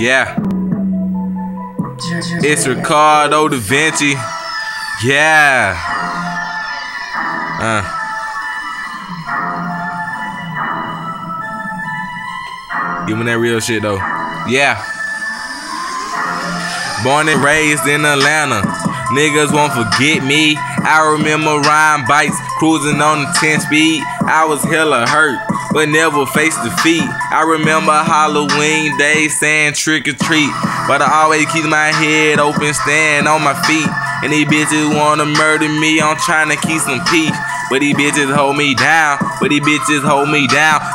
Yeah. It's Ricardo Da Vinci. Yeah. Give me that real shit though. Yeah. Born and raised in Atlanta. Niggas won't forget me. I remember riding bikes, cruising on the 10 speed. I was hella hurt, but never faced defeat. I remember Halloween day saying trick or treat, but I always keep my head open, stand on my feet. And these bitches wanna murder me, I'm trying to keep some peace. But these bitches hold me down,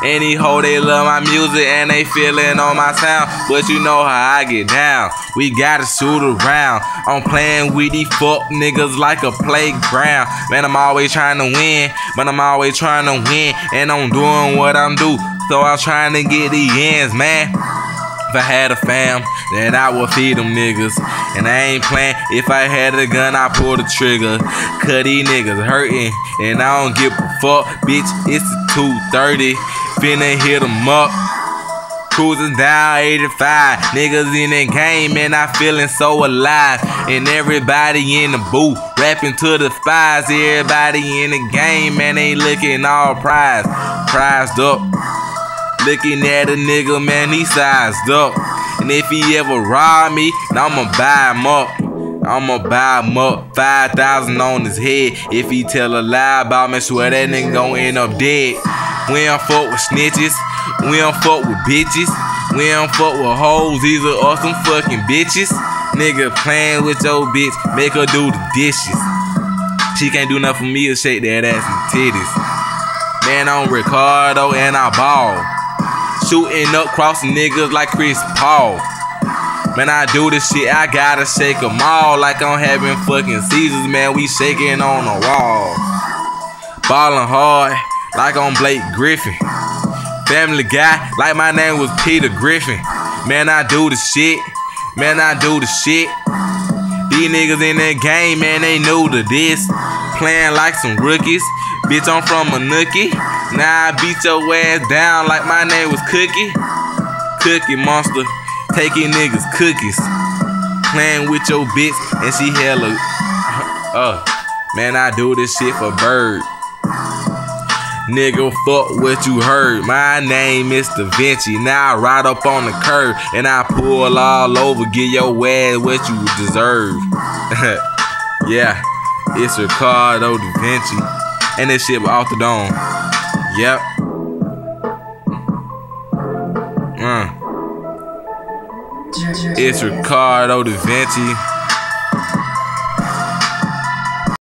And these hoes, they love my music and they feeling on my sound. But you know how I get down, we gotta shoot around. I'm playing with these fuck niggas like a playground. Man, I'm always trying to win, and I'm doing what I'm do. So I'm trying to get the ends, man. If I had a fam, then I would feed them niggas. And I ain't playing, if I had a gun, I pull the trigger. Cause these niggas hurting, and I don't give a fuck. Bitch, it's a 2:30, finna hit them up. Cruising down 85, niggas in the game, and I feeling so alive. And everybody in the booth, rapping to the spies. Everybody in the game, man, they looking all prized up. Looking at a nigga, man, he sized up. And if he ever rob me, I'ma buy him up. 5,000 on his head. If he tell a lie about me, swear that nigga gon' end up dead. We don't fuck with snitches, we don't fuck with bitches, we don't fuck with hoes either or some fucking bitches. Nigga playing with your bitch, make her do the dishes. She can't do nothing for me to shake that ass and titties. Man, I'm Ricardo and I ball. Shooting up, crossing niggas like Chris Paul. Man, I do this shit, I gotta shake them all like I'm having fucking seizures, man, we shaking on the wall. Ballin' hard like I'm Blake Griffin. Family Guy like my name was Peter Griffin. Man, I do the shit. These niggas in that game, man, they new to this. Playing like some rookies. Bitch, I'm from a nookie. Now I beat your ass down like my name was Cookie. Cookie Monster, taking niggas cookies. Playing with your bitch and she hella. Man, I do this shit for bird. Nigga, fuck what you heard. My name is Da Vinci. Now I ride up on the curb and I pull all over, get your ass what you deserve. Yeah, it's Ricardo Da Vinci. And this shit off the dome. Yep. It's Ricardo Da Vinci.